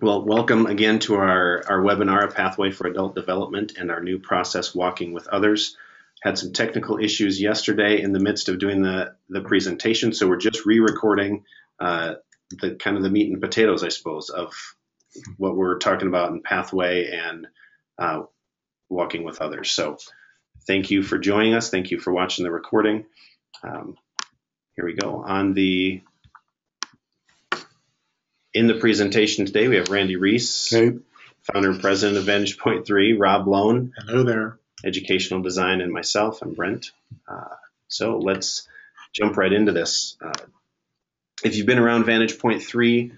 Well, welcome again to our webinar, A Pathway for Adult Development, and our new process, Walking with Others. Had some technical issues yesterday in the midst of doing the presentation, so we're just re-recording the kind of the meat and potatoes, I suppose, of what we're talking about in Pathway and Walking with Others. So thank you for joining us. Thank you for watching the recording. Here we go. In the presentation today, we have Randy Reese, Okay. founder and president of Vantage Point 3, Rob Lone, Hello there. educational design, and myself, I'm Brent. So let's jump right into this. If you've been around Vantage Point 3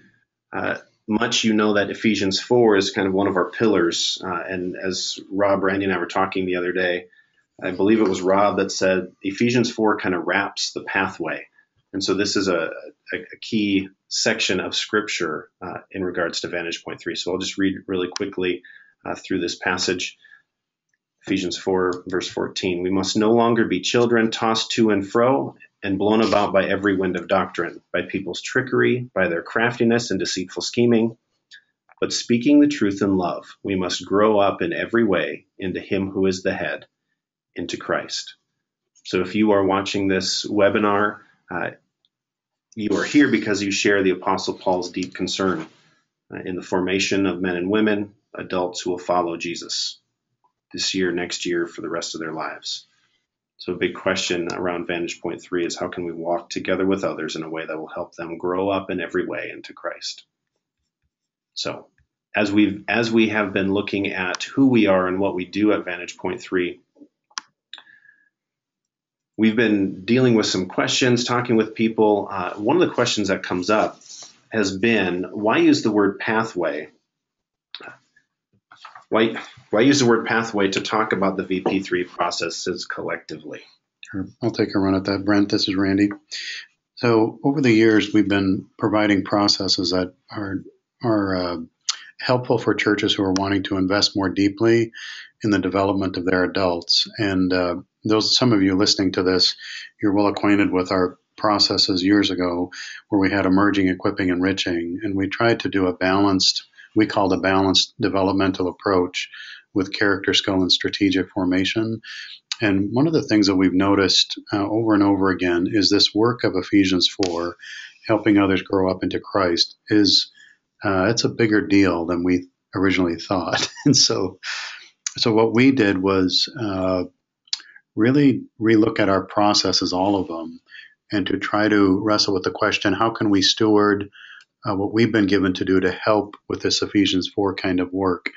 much, you know that Ephesians 4 is kind of one of our pillars. And as Rob, Randy, and I were talking the other day, I believe it was Rob that said Ephesians 4 kind of wraps the pathway. And so this is a key section of Scripture in regards to Vantage Point 3. So I'll just read really quickly through this passage. Ephesians 4, verse 14. We must no longer be children tossed to and fro and blown about by every wind of doctrine, by people's trickery, by their craftiness and deceitful scheming. But speaking the truth in love, we must grow up in every way into Him who is the head, into Christ. So if you are watching this webinar, you are here because you share the Apostle Paul's deep concern in the formation of men and women, adults who will follow Jesus this year, next year, for the rest of their lives. So a big question around Vantage Point 3 is how can we walk together with others in a way that will help them grow up in every way into Christ? So as we have been looking at who we are and what we do at Vantage Point 3, we've been dealing with some questions, talking with people. One of the questions that comes up has been, why use the word pathway? Why use the word pathway to talk about the VP3 processes collectively? Sure. I'll take a run at that, Brent. This is Randy. So over the years, we've been providing processes that are helpful for churches who are wanting to invest more deeply in the development of their adults. And some of you listening to this, you're well acquainted with our processes years ago where we had emerging, equipping, enriching, and we tried to do we called a balanced developmental approach with character, skill, and strategic formation. And one of the things that we've noticed over and over again is this work of Ephesians 4, helping others grow up into Christ, it's a bigger deal than we originally thought. And so what we did was really relook at our processes, all of them, and to try to wrestle with the question, how can we steward what we've been given to do to help with this Ephesians 4 kind of work?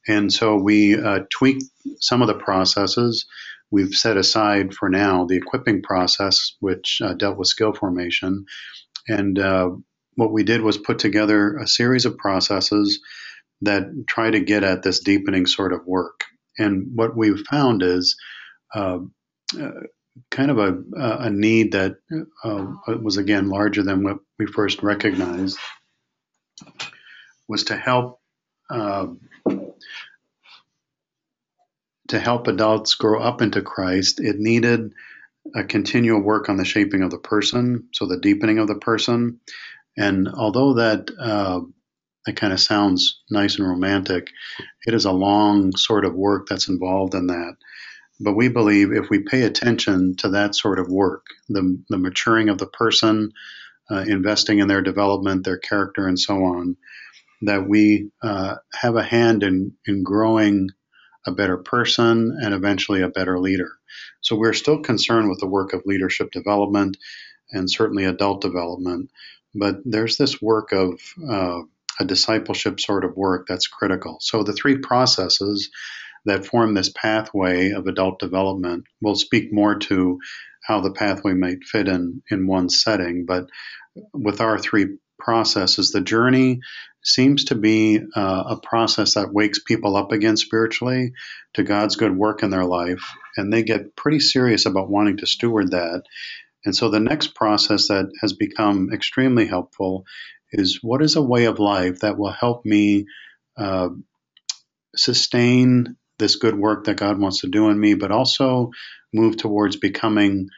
And so we tweaked some of the processes. We've set aside for now the equipping process, which dealt with skill formation. And what we did was put together a series of processes that try to get at this deepening sort of work. And what we've found is kind of a need that was, again, larger than what we first recognized, was to help adults grow up into Christ. It needed a continual work on the shaping of the person, so the deepening of the person. And although that kind of sounds nice and romantic, it is a long sort of work that's involved in that. But we believe if we pay attention to that sort of work, the maturing of the person, investing in their development, their character, and so on, that we have a hand in growing a better person and eventually a better leader. So we're still concerned with the work of leadership development and certainly adult development, but there's this work of a discipleship sort of work that's critical. So the three processes that form this pathway of adult development, will speak more to how the pathway might fit in one setting. But with our three processes, the journey seems to be a process that wakes people up again spiritually to God's good work in their life, and they get pretty serious about wanting to steward that. And so the next process that has become extremely helpful is, what is a way of life that will help me sustain this good work that God wants to do in me, but also move towards becoming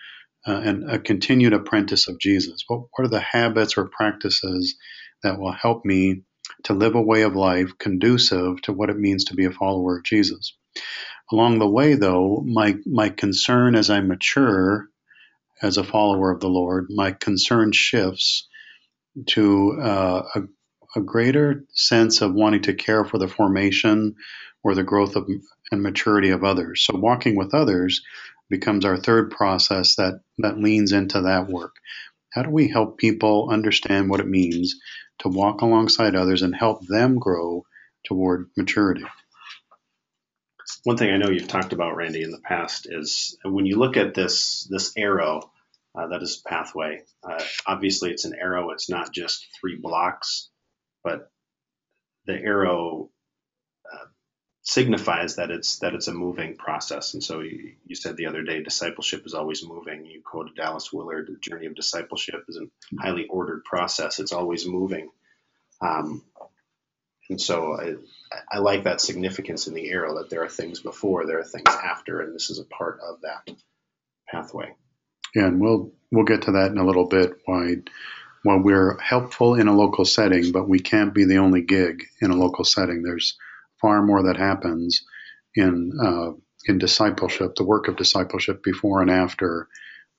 a continued apprentice of Jesus? What are the habits or practices that will help me to live a way of life conducive to what it means to be a follower of Jesus. Along the way, though, my concern as I mature as a follower of the Lord, my concern shifts to a greater sense of wanting to care for the formation or the growth of and maturity of others. So walking with others becomes our third process that leans into that work. How do we help people understand what it means to walk alongside others and help them grow toward maturity? One thing I know you've talked about, Randy, in the past is when you look at this arrow, that is pathway. Obviously, it's an arrow. It's not just 3 blocks, but the arrow signifies that it's a moving process. And so you said the other day, discipleship is always moving. You quoted Dallas Willard, the journey of discipleship is a highly ordered process. It's always moving. And so I like that significance in the arrow, that there are things before, there are things after, and this is a part of that pathway. Yeah, and we'll get to that in a little bit. While we're helpful in a local setting, but we can't be the only gig in a local setting. There's far more that happens in discipleship, the work of discipleship before and after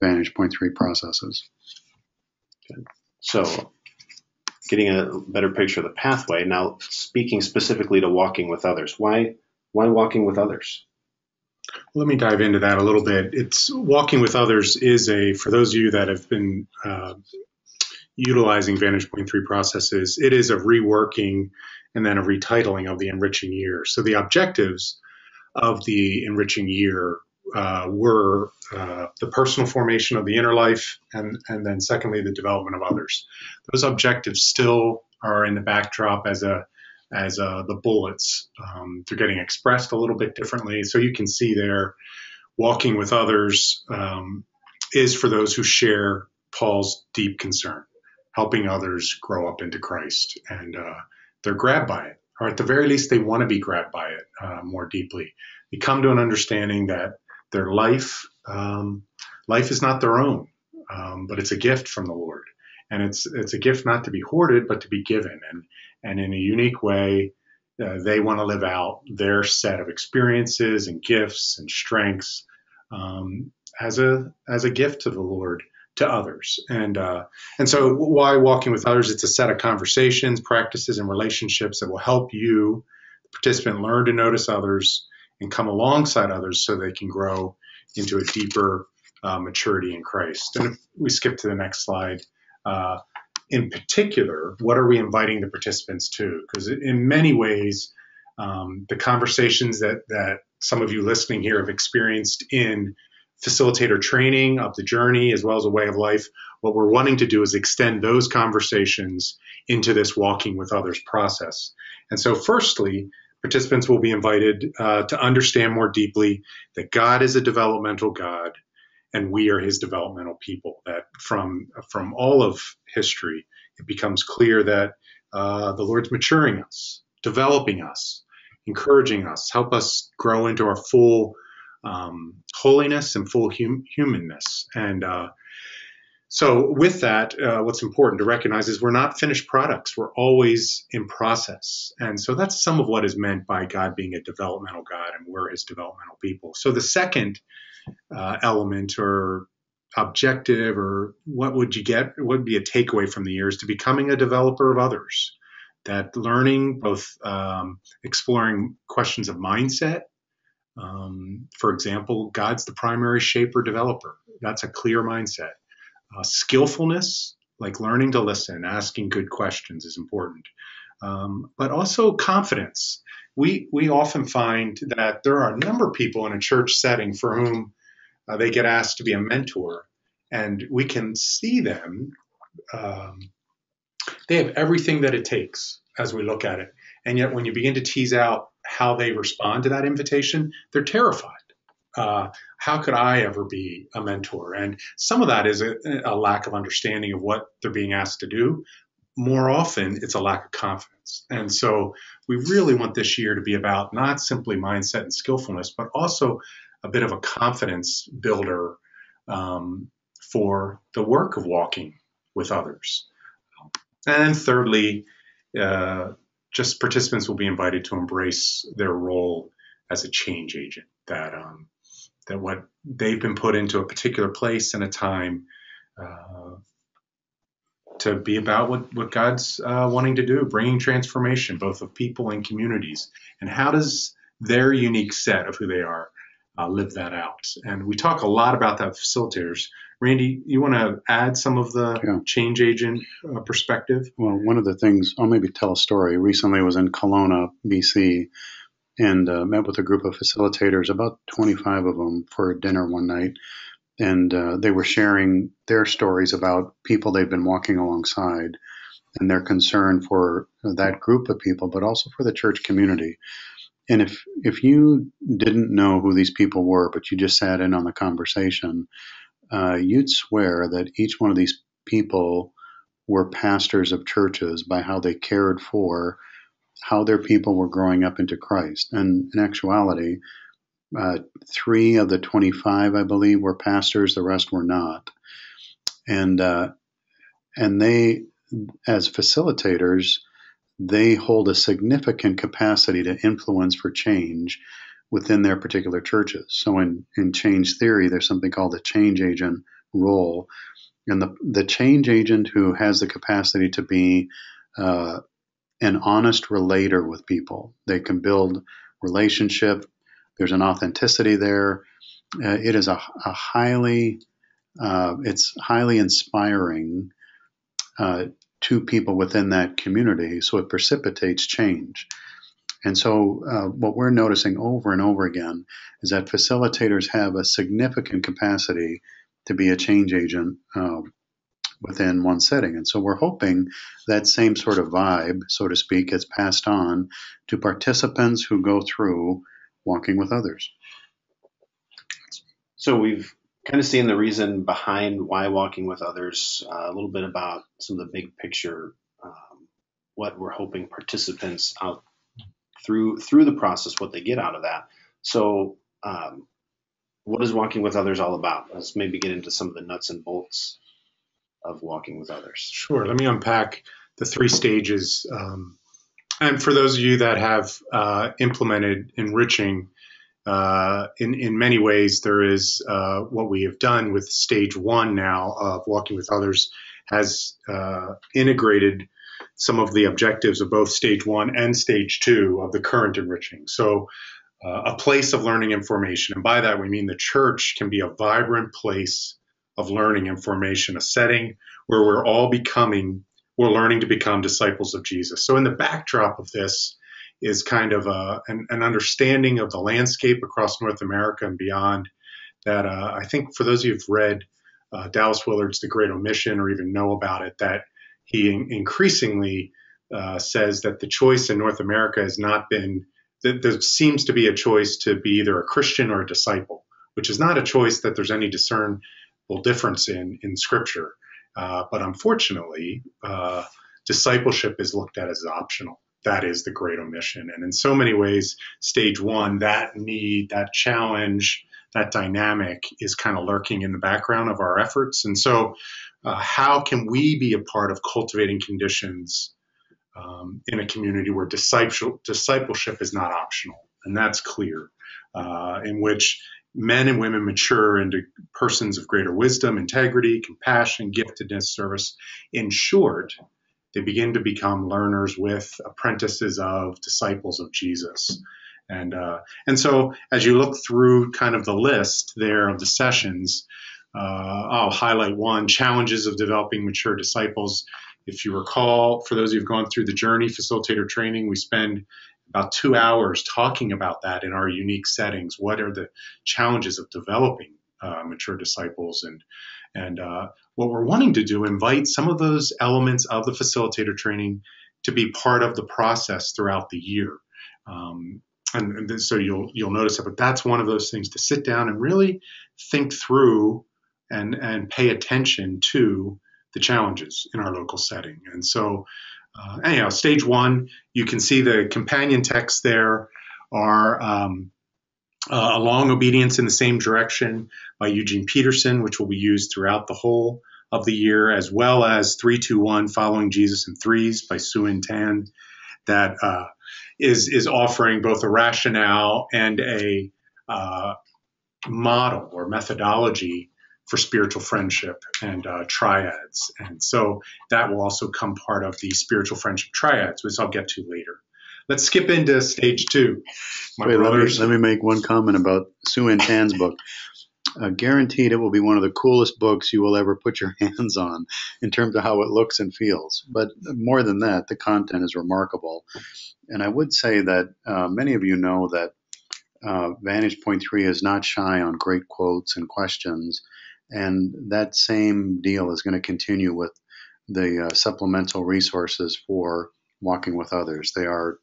Vantage Point 3 processes. Okay. So getting a better picture of the pathway. Now, speaking specifically to walking with others, why walking with others? Let me dive into that a little bit. It's walking with others is for those of you that have been utilizing Vantage Point 3 processes, it is a reworking and then a retitling of the Enriching year. So the objectives of the Enriching year were the personal formation of the inner life, and then secondly, the development of others. Those objectives still are in the backdrop as the bullets. They're getting expressed a little bit differently. So you can see there, walking with others is for those who share Paul's deep concern, helping others grow up into Christ. And they're grabbed by it, or at the very least, they want to be grabbed by it more deeply. They come to an understanding that their life is not their own, but it's a gift from the Lord. And it's a gift not to be hoarded, but to be given. And in a unique way, they want to live out their set of experiences and gifts and strengths as a gift to the Lord, to others. And so why walking with others? It's a set of conversations, practices, and relationships that will help you, the participant, learn to notice others and come alongside others so they can grow into a deeper maturity in Christ. And if we skip to the next slide, in particular, what are we inviting the participants to? Because in many ways, the conversations that some of you listening here have experienced in facilitator training of the journey as well as a way of life, what we're wanting to do is extend those conversations into this walking with others process. And so firstly, participants will be invited to understand more deeply that God is a developmental God and we are his developmental people. That from all of history, it becomes clear that the Lord's maturing us, developing us, encouraging us, help us grow into our full holiness and full humanness. And so with that, what's important to recognize is we're not finished products. We're always in process. And so that's some of what is meant by God being a developmental God and we're his developmental people. So the second element or objective, or what would you get, what would be a takeaway from the year, is to becoming a developer of others. That learning, both exploring questions of mindset. For example, God's the primary shaper developer. That's a clear mindset. Skillfulness, like learning to listen, asking good questions, is important. But also confidence. We often find that there are a number of people in a church setting for whom they get asked to be a mentor, and we can see them. They have everything that it takes as we look at it. And yet when you begin to tease out how they respond to that invitation, they're terrified. How could I ever be a mentor? And some of that is a lack of understanding of what they're being asked to do. More often, it's a lack of confidence. And so we really want this year to be about not simply mindset and skillfulness, but also a bit of a confidence builder for the work of walking with others. And thirdly, just participants will be invited to embrace their role as a change agent, that what they've been put into a particular place and a time to be about what God's wanting to do, bringing transformation, both of people and communities. And how does their unique set of who they are live that out? And we talk a lot about that with facilitators. Randy, you want to add some of the change agent perspective? Well, one of the things, I'll maybe tell a story. Recently I was in Kelowna, BC, and met with a group of facilitators, about 25 of them, for dinner one night. And they were sharing their stories about people they've been walking alongside and their concern for that group of people, but also for the church community. And if you didn't know who these people were, but you just sat in on the conversation, you'd swear that each one of these people were pastors of churches by how they cared for how their people were growing up into Christ. And in actuality, 3 of the 25, I believe, were pastors. The rest were not. And they, as facilitators, they hold a significant capacity to influence for change within their particular churches. So in change theory, there's something called the change agent role. And the change agent who has the capacity to be an honest relator with people. They can build relationship. There's an authenticity there. It is a highly, it's highly inspiring to people within that community. So it precipitates change. And so what we're noticing over and over again is that facilitators have a significant capacity to be a change agent within one setting. And so we're hoping that same sort of vibe, so to speak, gets passed on to participants who go through walking with others. So we've kind of seen the reason behind why walking with others, a little bit about some of the big picture, what we're hoping participants out through the process, what they get out of that. So what is walking with others all about? Let's maybe get into some of the nuts and bolts of walking with others. Sure. Let me unpack the 3 stages. And for those of you that have implemented Enriching, in many ways, there is what we have done with stage 1 now of walking with others has integrated some of the objectives of both stage 1 and stage 2 of the current Enriching. So a place of learning and formation. And by that, we mean the church can be a vibrant place of learning and formation, a setting where we're learning to become disciples of Jesus. So in the backdrop of this is kind of an understanding of the landscape across North America and beyond that I think for those of you who've read Dallas Willard's The Great Omission or even know about it, that he increasingly says that the choice in North America has not been, that there seems to be a choice to be either a Christian or a disciple, which is not a choice that there's any discernible difference in Scripture. But unfortunately, discipleship is looked at as optional. That is the great omission. And in so many ways, stage 1, that need, that challenge, that dynamic is kind of lurking in the background of our efforts. And so how can we be a part of cultivating conditions in a community where discipleship is not optional? And that's clear, in which men and women mature into persons of greater wisdom, integrity, compassion, giftedness, service. In short, they begin to become learners with, apprentices of, disciples of Jesus. And so as you look through kind of the list there of the sessions, I'll highlight 1, challenges of developing mature disciples. If you recall, for those of you who've gone through the Journey facilitator training, we spend about 2 hours talking about that in our unique settings. What are the challenges of developing mature disciples? And what we're wanting to do, invite some of those elements of the facilitator training to be part of the process throughout the year. And so you'll notice that, but that's one of those things, to sit down and really think through and pay attention to the challenges in our local setting. And so anyhow, stage 1, you can see the companion texts there are A Long Obedience in the Same Direction by Eugene Peterson, which will be used throughout the whole of the year, as well as 3-2-1 Following Jesus in Threes by Sue In Tan. that is offering both a rationale and a model or methodology for spiritual friendship and triads. And so that will also come part of the spiritual friendship triads, which I'll get to later. Let's skip into stage 2. Let me make one comment about Sue Ann Tan's book. Guaranteed it will be one of the coolest books you will ever put your hands on in terms of how it looks and feels. But more than that, the content is remarkable. And I would say that many of you know that Vantage Point 3 is not shy on great quotes and questions. And that same deal is going to continue with the supplemental resources for walking with others. They're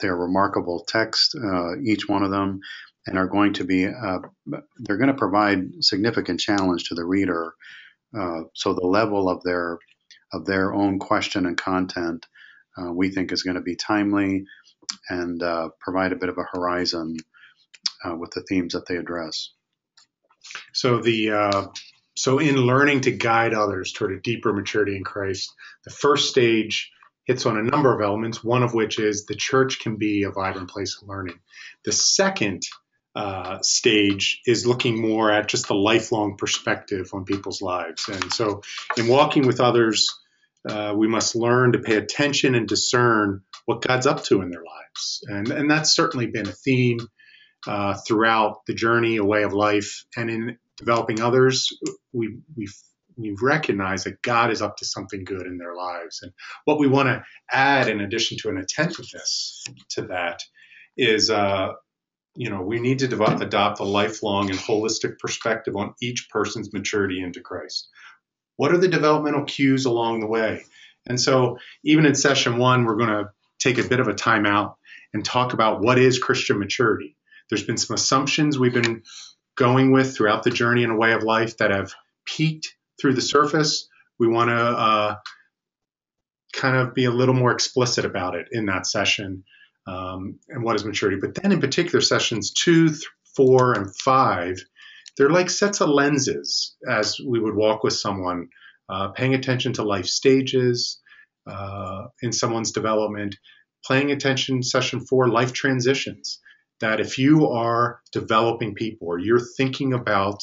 remarkable text, each one of them, and are going to be they're going to provide significant challenge to the reader. So the level of their own question and content, we think, is going to be timely and provide a bit of a horizon with the themes that they address. So in learning to guide others toward a deeper maturity in Christ, the first stage hits on a number of elements, one of which is the church can be a vibrant place of learning. The second stage is looking more at just the lifelong perspective on people's lives. And so in walking with others, we must learn to pay attention and discern what God's up to in their lives. And that's certainly been a theme throughout the journey, a way of life. And in developing others, we've recognized that God is up to something good in their lives. And what we want to add, in addition to an attentiveness to that, is we need to adopt a lifelong and holistic perspective on each person's maturity into Christ. What are the developmental cues along the way? And so even in session 1, we're going to take a bit of a time out and talk about what is Christian maturity. There's been some assumptions we've been going with throughout the journey in a way of life that have peaked through the surface. We want to kind of be a little more explicit about it in that session, and what is maturity. But then in particular, sessions 2, 4, and 5, they're like sets of lenses as we would walk with someone, paying attention to life stages in someone's development, paying attention, session 4, life transitions. That if you are developing people or you're thinking about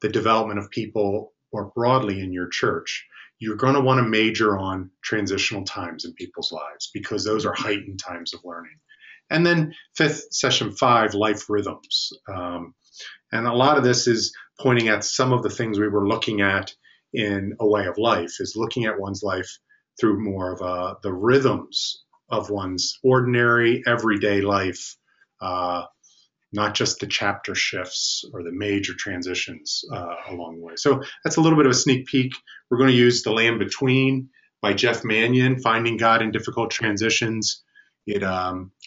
the development of people more broadly in your church, you're going to want to major on transitional times in people's lives because those are heightened times of learning. And then 5th, session 5, life rhythms. And a lot of this is pointing at some of the things we were looking at in a way of life, is looking at one's life through more of the rhythms of one's ordinary, everyday life, not just the chapter shifts or the major transitions along the way. So that's a little bit of a sneak peek. We're going to use The Land Between by Jeff Mannion, Finding God in Difficult Transitions. It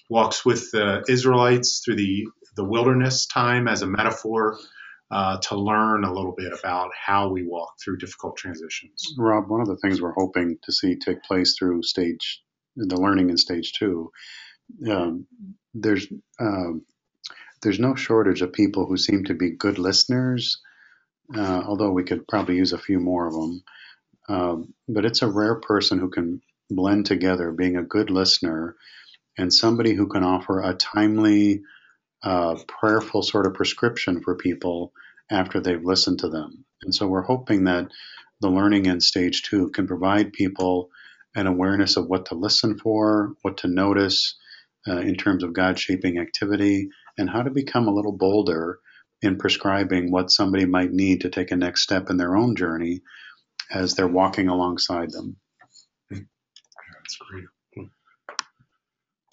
walks with the Israelites through the wilderness time as a metaphor to learn a little bit about how we walk through difficult transitions. Rob, one of the things we're hoping to see take place through the learning in stage 2, there's no shortage of people who seem to be good listeners, although we could probably use a few more of them. But it's a rare person who can blend together being a good listener and somebody who can offer a timely, prayerful sort of prescription for people after they've listened to them. And so we're hoping that the learning in stage 2 can provide people an awareness of what to listen for, what to notice in terms of God-shaping activity, and how to become a little bolder in prescribing what somebody might need to take a next step in their own journey as they're walking alongside them. That's great.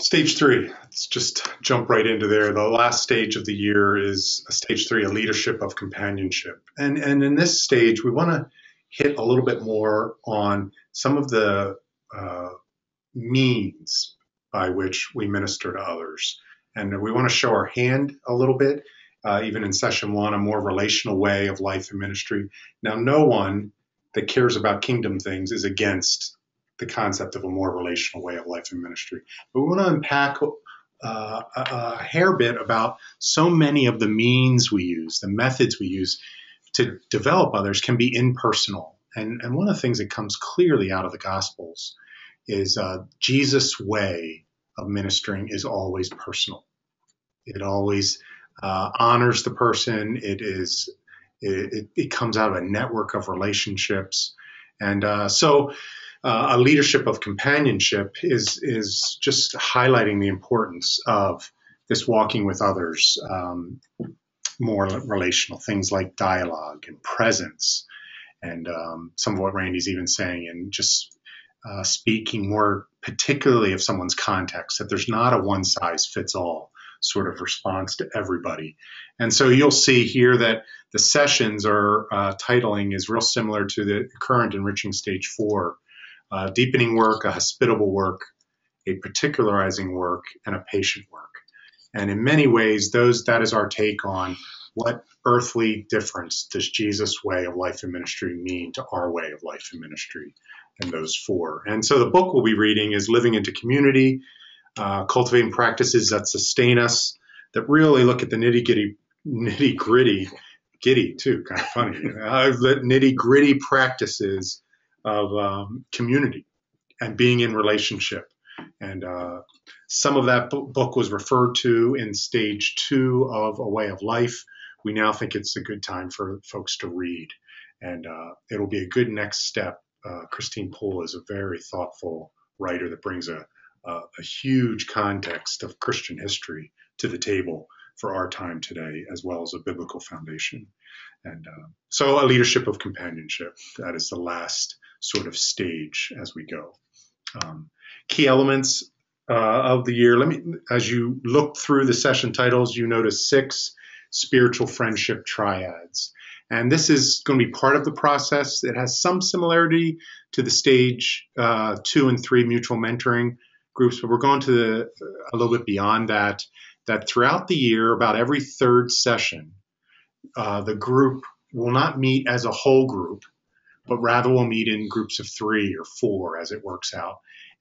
Stage 3, let's just jump right into there. The last stage of the year is stage 3, a leadership of companionship. And in this stage, we want to hit a little bit more on some of the means by which we minister to others. And we want to show our hand a little bit, even in session 1, a more relational way of life and ministry. Now, no one that cares about kingdom things is against the concept of a more relational way of life and ministry. But we want to unpack a hair bit about so many of the means we use, the methods we use to develop others can be impersonal. And one of the things that comes clearly out of the Gospels is Jesus' way of ministering is always personal. It always honors the person. It comes out of a network of relationships. And so a leadership of companionship is just highlighting the importance of this walking with others, more relational things like dialogue and presence, and some of what Randy's even saying, and just speaking more particularly of someone's context, that there's not a one size fits all sort of response to everybody. And so you'll see here that the sessions are titling is real similar to the current Enriching Stage 4, deepening work, a hospitable work, a particularizing work, and a patient work. And in many ways, that is our take on what earthly difference does Jesus' way of life and ministry mean to our way of life and ministry, and those 4. And so the book we'll be reading is Living into Community, Cultivating Practices That Sustain Us, that really look at the nitty-gritty, giddy too, kind of funny, nitty-gritty practices of community and being in relationship. And some of that book was referred to in Stage 2 of A Way of Life. We now think it's a good time for folks to read, and it'll be a good next step. Christine Poole is a very thoughtful writer that brings a huge context of Christian history to the table for our time today, as well as a biblical foundation. And so a leadership of companionship, that is the last sort of stage as we go. Key elements of the year. As you look through the session titles, you notice 6 spiritual friendship triads. And this is going to be part of the process. It has some similarity to the Stage 2 and 3 mutual mentoring groups, but we're going to a little bit beyond that throughout the year, about every 3rd session, the group will not meet as a whole group, but rather will meet in groups of 3 or 4 as it works out.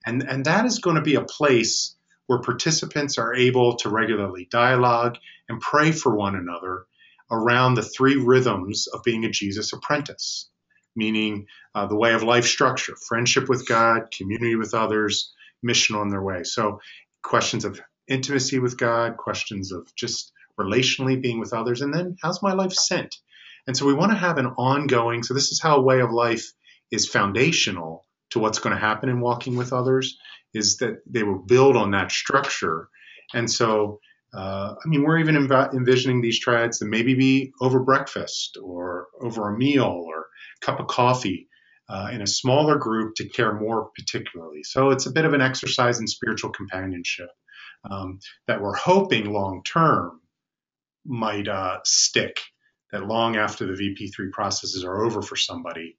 And that is going to be a place where participants are able to regularly dialogue and pray for one another around the 3 rhythms of being a Jesus apprentice, meaning the way of life structure, friendship with God, community with others, mission on their way. So questions of intimacy with God, questions of just relationally being with others, and then how's my life sent? And so we want to have an ongoing, so this is how a way of life is foundational to what's going to happen in walking with others, is that they will build on that structure. And so, we're even envisioning these triads to maybe be over breakfast or over a meal or a cup of coffee in a smaller group to care more particularly. So it's a bit of an exercise in spiritual companionship that we're hoping long term might stick, that long after the VP3 processes are over for somebody,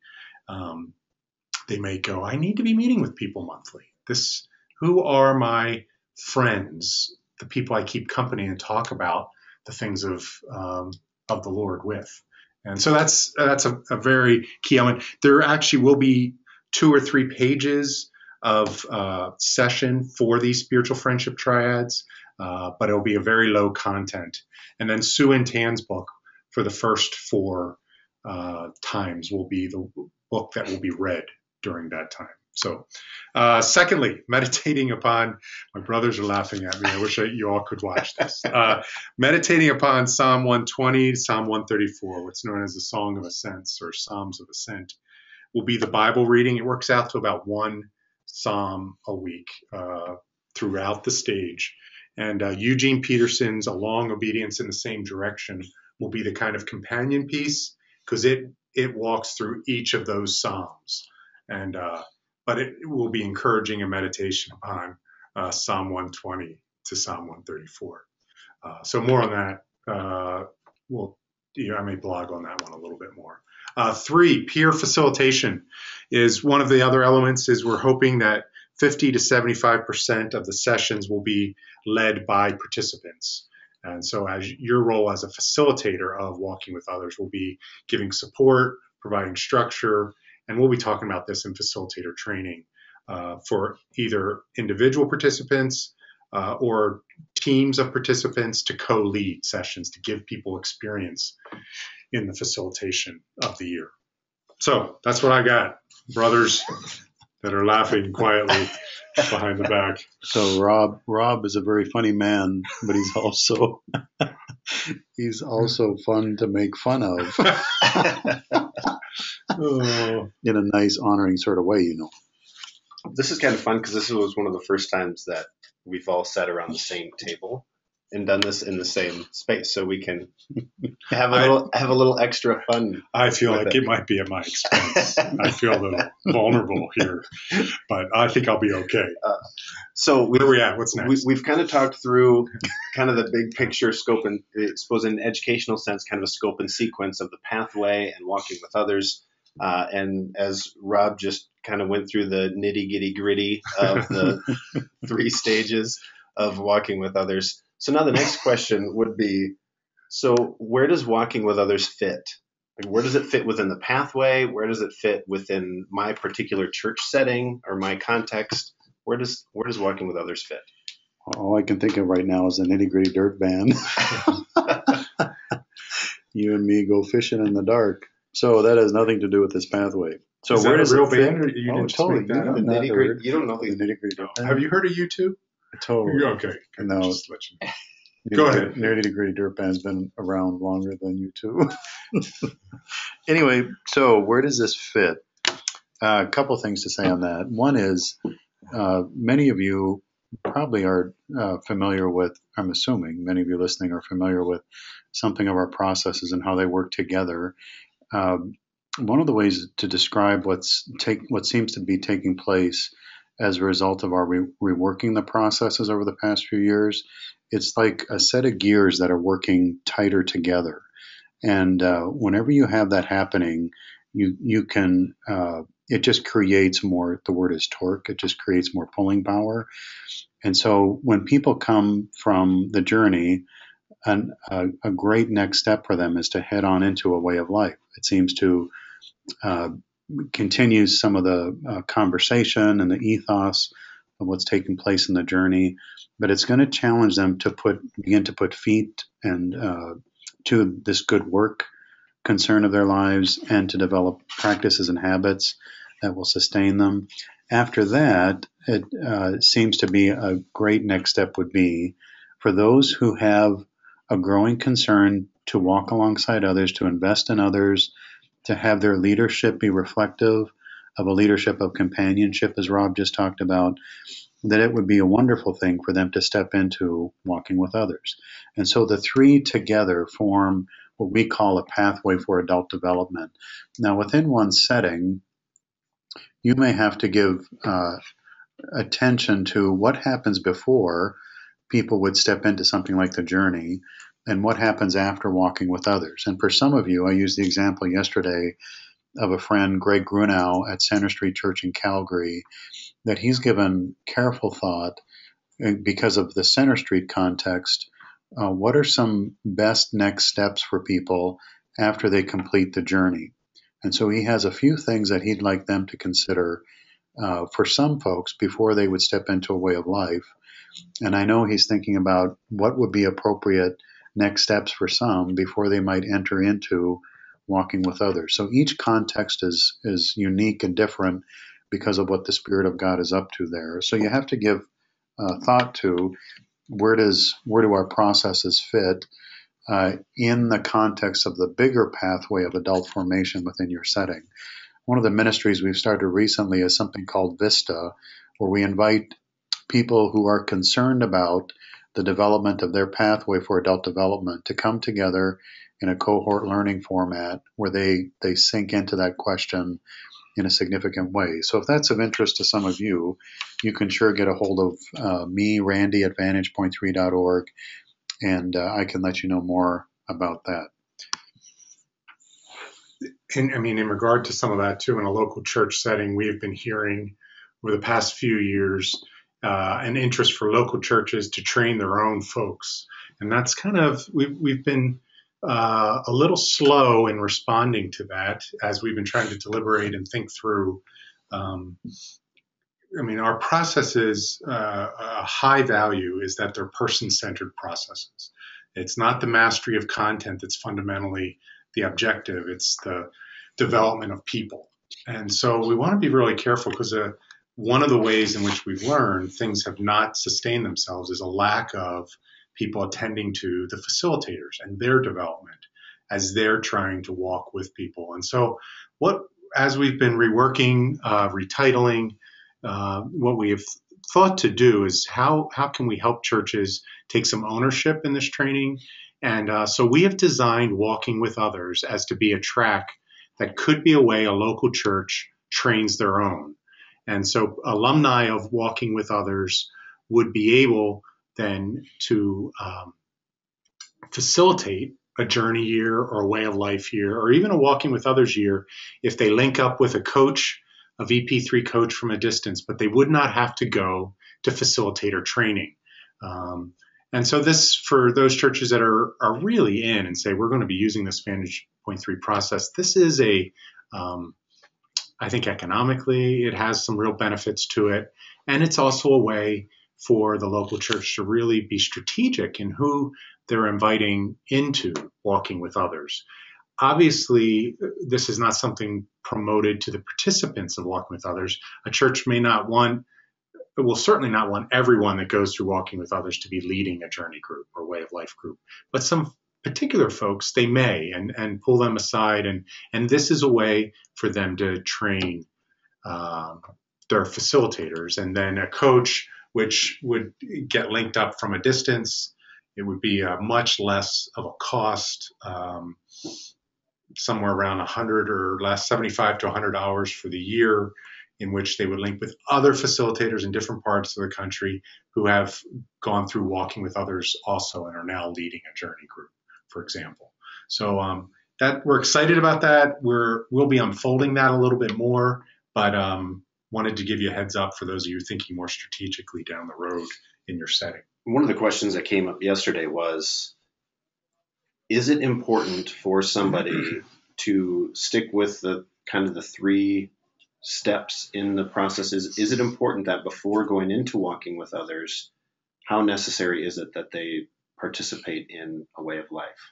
they may go, I need to be meeting with people monthly. Who are my friends, the people I keep company and talk about the things of the Lord with? And so that's a very key element. There actually will be 2 or 3 pages of session for these spiritual friendship triads, but it'll be a very low content. And then Sue and Tan's book for the first 4 times will be the book that will be read during that time. So, secondly, meditating upon, my brothers are laughing at me. I wish you all could watch this. Meditating upon Psalm 120, Psalm 134, what's known as the Song of Ascents or Psalms of Ascent, will be the Bible reading. It works out to about 1 psalm a week throughout the stage. And Eugene Peterson's A Long Obedience in the Same Direction will be the kind of companion piece, because it walks through each of those psalms. And but it will be encouraging a meditation upon Psalm 120 to Psalm 134. So more on that. I may blog on that one a little bit more. 3, peer facilitation is one of the other elements. Is we're hoping that 50 to 75% of the sessions will be led by participants. And so as your role as a facilitator of walking with others will be giving support, providing structure, and we'll be talking about this in facilitator training for either individual participants or teams of participants to co-lead sessions to give people experience in the facilitation of the year. So that's what I got. Brothers, that are laughing quietly behind the back. So Rob is a very funny man, but he's also fun to make fun of in a nice, honoring sort of way, you know. This is kind of fun because this was one of the first times that we've all sat around the same table and done this in the same space, so we can have a little extra fun. I feel like it might be at my expense. I feel a little vulnerable here, but I think I'll be okay. So where are we at? What's next? We've kind of talked through kind of the big picture scope, and I suppose in an educational sense, kind of a scope and sequence of the pathway and walking with others. And as Rob just kind of went through the nitty-gritty of the 3 stages of walking with others. So now the next question would be, so where does walking with others fit? Like, where does it fit within the pathway? Where does it fit within my particular church setting or my context? Where does walking with others fit? All I can think of right now is the nitty-gritty dirt band. You and me go fishing in the dark. So that has nothing to do with this pathway. So is where that does a real it fit? band? Or you didn't totally. make that up? You don't know the nitty-gritty dirt band? Have you heard of U2? Totally. Okay. No. Just let you know. Go ahead. Nitty-gritty dirt band's been around longer than you two. Anyway, so where does this fit? A couple things to say on that. One is many of you probably are familiar with, I'm assuming many of you listening are familiar with something of our processes and how they work together. One of the ways to describe what seems to be taking place as a result of our reworking the processes over the past few years, it's like a set of gears that are working tighter together. And whenever you have that happening, you can it just creates more. The word is torque. It just creates more pulling power. And so when people come from the journey, a great next step for them is to head on into a way of life. It seems to continue some of the conversation and the ethos of what's taking place in the journey, but it's going to challenge them to begin to put feet and to this good work concern of their lives and to develop practices and habits that will sustain them. After that, it seems to be a great next step would be for those who have a growing concern to walk alongside others, to invest in others, to have their leadership be reflective of a leadership of companionship, as Rob just talked about, that it would be a wonderful thing for them to step into walking with others. And so the 3 together form what we call a pathway for adult development. Now, within one setting, you may have to give attention to what happens before people would step into something like the journey and what happens after walking with others. And for some of you, I used the example yesterday of a friend, Greg Grunow at Center Street Church in Calgary, that he's given careful thought because of the Center Street context. What are some best next steps for people after they complete the journey? And so he has a few things that he'd like them to consider for some folks before they would step into a way of life. And I know he's thinking about what would be appropriate next steps for some before they might enter into walking with others. So each context is unique and different because of what the Spirit of God is up to there. So you have to give thought to where do our processes fit in the context of the bigger pathway of adult formation within your setting. One of the ministries we've started recently is something called Vista, where we invite people who are concerned about the development of their pathway for adult development to come together in a cohort learning format where they sink into that question in a significant way. So if that's of interest to some of you, you can sure get a hold of me, Randy, at vantagepoint3.org, and I can let you know more about that. And I mean, in regard to some of that too, in a local church setting, we have been hearing over the past few years an interest for local churches to train their own folks. And that's kind of, we've been a little slow in responding to that as we've been trying to deliberate and think through. I mean, our processes, a high value is that they're person-centered processes. It's not the mastery of content that's fundamentally the objective. It's the development of people. And so we want to be really careful because one of the ways in which we've learned things have not sustained themselves is a lack of people attending to the facilitators and their development as they're trying to walk with people. And so as we've been reworking, retitling, what we have thought to do is how can we help churches take some ownership in this training? And so we have designed Walking with Others as to be a track that could be a way a local church trains their own. And so alumni of Walking with Others would be able then to facilitate a journey year or a way of life year, or even a Walking with Others year if they link up with a coach, a VP3 coach from a distance, but they would not have to go to facilitator training. And so this, for those churches that are really in and say, we're going to be using this Vantage Point 3 process, this is I think economically, it has some real benefits to it. And it's also a way for the local church to really be strategic in who they're inviting into Walking with Others. Obviously, this is not something promoted to the participants of Walking with Others. A church will certainly not want everyone that goes through Walking with Others to be leading a journey group or way of life group. But some particular folks, they may, and pull them aside. And this is a way for them to train their facilitators. And then a coach, which would get linked up from a distance, it would be much less of a cost, somewhere around 100 or less, 75 to 100 hours for the year, in which they would link with other facilitators in different parts of the country who have gone through Walking with Others also and are now leading a journey group, for example. So that we're excited about that. We'll be unfolding that a little bit more, but wanted to give you a heads up for those of you thinking more strategically down the road in your setting. One of the questions that came up yesterday was, is it important for somebody to stick with the kind of the 3 steps in the process? Is it important that before going into Walking with Others, how necessary is it that they participate in a way of life?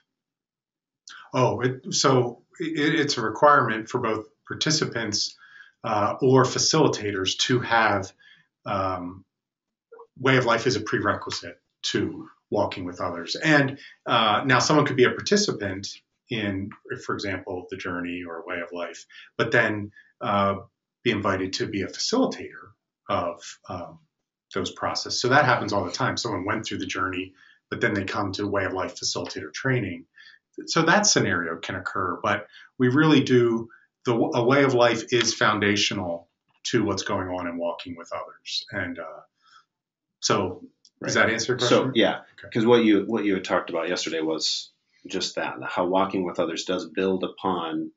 It's a requirement for both participants or facilitators to have way of life is a prerequisite to Walking with Others. And now someone could be a participant in, for example, the journey or a way of life, but then be invited to be a facilitator of those processes. So that happens all the time. Someone went through the journey, but then they come to way of life facilitator training. So that scenario can occur, but we really do, a way of life is foundational to what's going on in Walking with Others. And so does that answer your question? So yeah, because what you had talked about yesterday was just that, how Walking with Others does build upon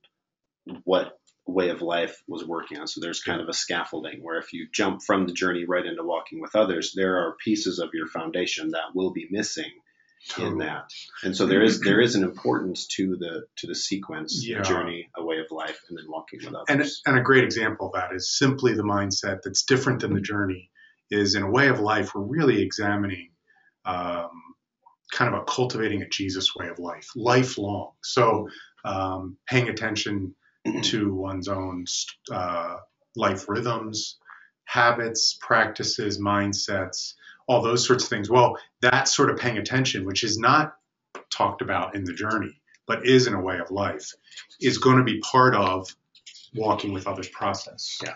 what way of life was working on. So there's kind of a scaffolding where if you jump from the journey right into Walking with Others, there are pieces of your foundation that will be missing in that. And so there is an importance to the sequence, journey, a way of life, and then Walking with Others. And a great example of that is simply the mindset that's different than the journey. Is in a way of life, we're really examining kind of a cultivating a Jesus way of life, lifelong. So paying attention to one's own life rhythms, habits, practices, mindsets, all those sorts of things. Well, that sort of paying attention, which is not talked about in the journey, but is in a way of life, is going to be part of Walking with Others process. Yeah.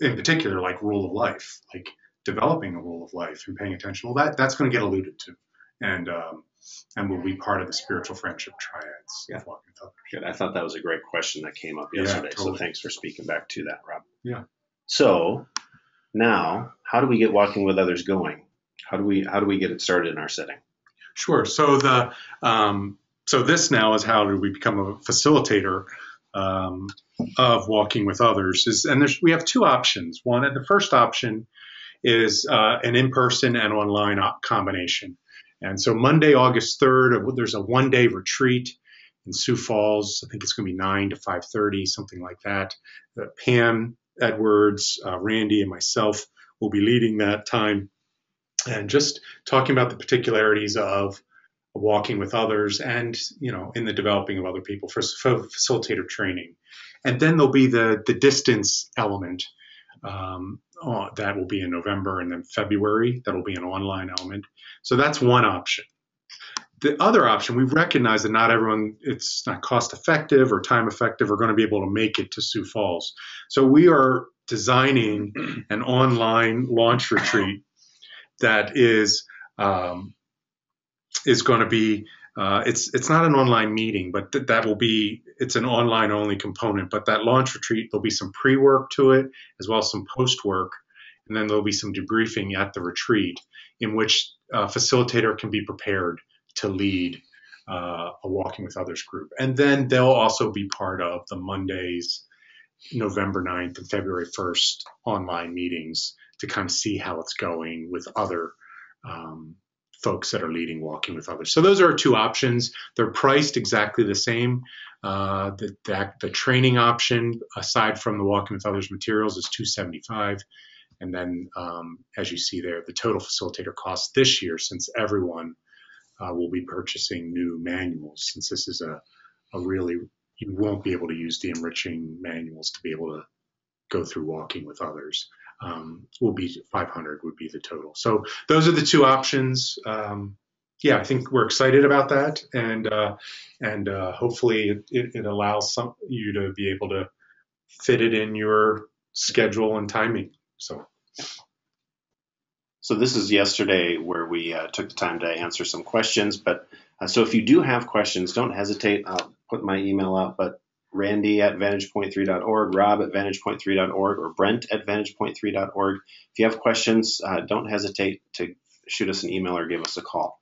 In particular, like rule of life, like developing a rule of life and paying attention. Well, that's going to get alluded to, and will be part of the spiritual friendship triads. Yeah. Of Walking with Others. Good. I thought that was a great question that came up yesterday. Totally. So thanks for speaking back to that, Rob. Yeah. So now, how do we get Walking with Others going? How do we get it started in our setting? Sure. So this now is how do we become a facilitator of Walking with Others? We have 2 options. The first option is an in-person and online combination. And so Monday, August 3rd, there's a 1-day retreat in Sioux Falls. I think it's going to be 9 to 5:30, something like that. Pam Edwards, Randy, and myself will be leading that time and just talking about the particularities of Walking with Others and, in the developing of other people for facilitator training. And then there'll be the distance element That will be in November, and then February, that'll be an online element. So that's one option. The other option, we recognize that not everyone, it's not cost effective or time effective, are going to be able to make it to Sioux Falls. So we are designing an online launch retreat that is going to be, it's not an online meeting, but that will be, it's an online only component. But that launch retreat, there'll be some pre-work to it, as well as some post-work. And then there'll be some debriefing at the retreat in which a facilitator can be prepared to lead a Walking with Others group. And then they'll also be part of the Mondays, November 9th and February 1st online meetings to kind of see how it's going with other folks that are leading Walking with Others. So those are our two options. They're priced exactly the same. The training option, aside from the Walking with Others materials, is $275. And then, as you see there, the total facilitator cost this year, since everyone will be purchasing new manuals, since this is a really, you won't be able to use the Enriching manuals to be able to go through Walking with Others. Will be 500 would be the total. So those are the two options. Yeah, I think we're excited about that, and hopefully it allows you to be able to fit it in your schedule and timing. So this is yesterday where we took the time to answer some questions. But so if you do have questions, don't hesitate. I'll put my email out, but Randy at vantagepoint3.org, Rob at vantagepoint3.org, or Brent at vantagepoint3.org. If you have questions, don't hesitate to shoot us an email or give us a call.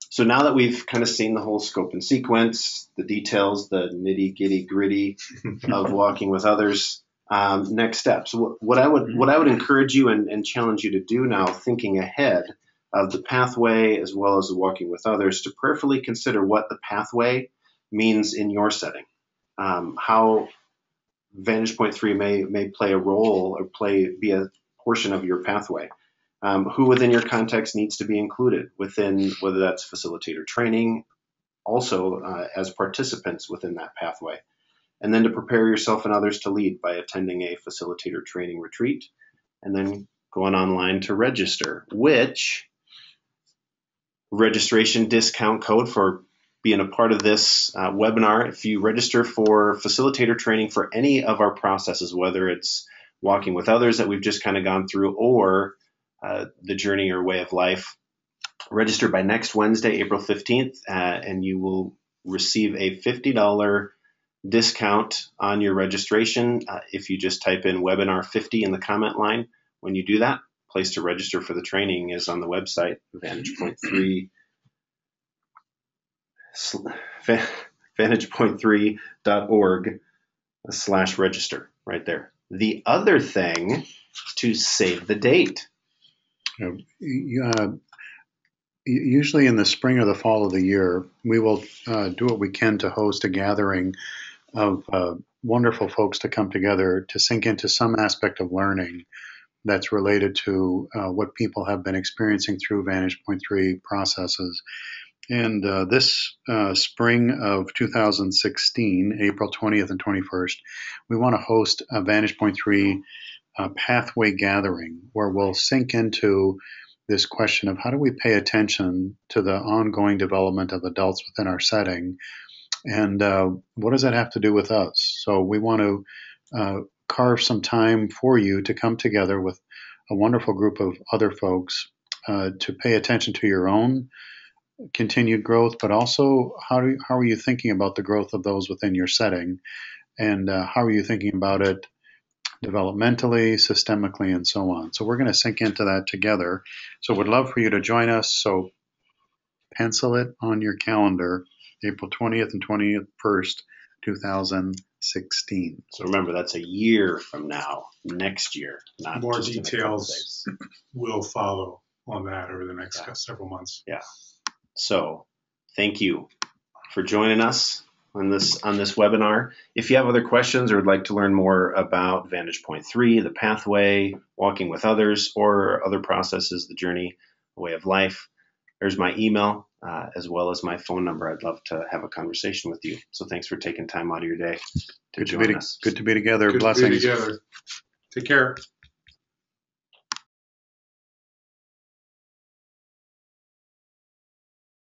So now that we've kind of seen the whole scope and sequence, the details, the nitty-gritty of Walking with Others, next steps. What I would encourage you and challenge you to do now, thinking ahead of the pathway as well as the Walking with Others, to prayerfully consider what the pathway means in your setting. How Vantage Point 3 may play a role or be a portion of your pathway. Who within your context needs to be included within, whether that's facilitator training, also as participants within that pathway. And then to prepare yourself and others to lead by attending a facilitator training retreat, and then going online to register, which registration discount code for being a part of this webinar. If you register for facilitator training for any of our processes, whether it's Walking with Others that we've just kind of gone through, or the Journey or Way of Life, register by next Wednesday, April 15th, and you will receive a $50 discount on your registration if you just type in webinar 50 in the comment line. When you do that, place to register for the training is on the website, vantagepoint3.org/register, right there. The other thing, to save the date. Usually in the spring or the fall of the year, we will do what we can to host a gathering of wonderful folks to come together to sink into some aspect of learning that's related to what people have been experiencing through Vantage Point 3 processes. And this spring of 2016, April 20th and 21st, we want to host a Vantage Point 3 pathway gathering where we'll sink into this question of how do we pay attention to the ongoing development of adults within our setting, and what does that have to do with us? So we want to carve some time for you to come together with a wonderful group of other folks to pay attention to your own continued growth, but also how are you thinking about the growth of those within your setting, and how are you thinking about it developmentally, systemically, and so on. So we're going to sink into that together. So we'd love for you to join us. So pencil it on your calendar, April 20th and 21st, 2016. So remember, that's a year from now, next year. Not more just details will follow on that over the next several months. Yeah. So thank you for joining us on this webinar. If you have other questions or would like to learn more about Vantage Point 3, the pathway, Walking with Others, or other processes, the Journey, the Way of Life, there's my email as well as my phone number. I'd love to have a conversation with you. So thanks for taking time out of your day to join us. Good to be together. Good Blessings. to be together. Take care.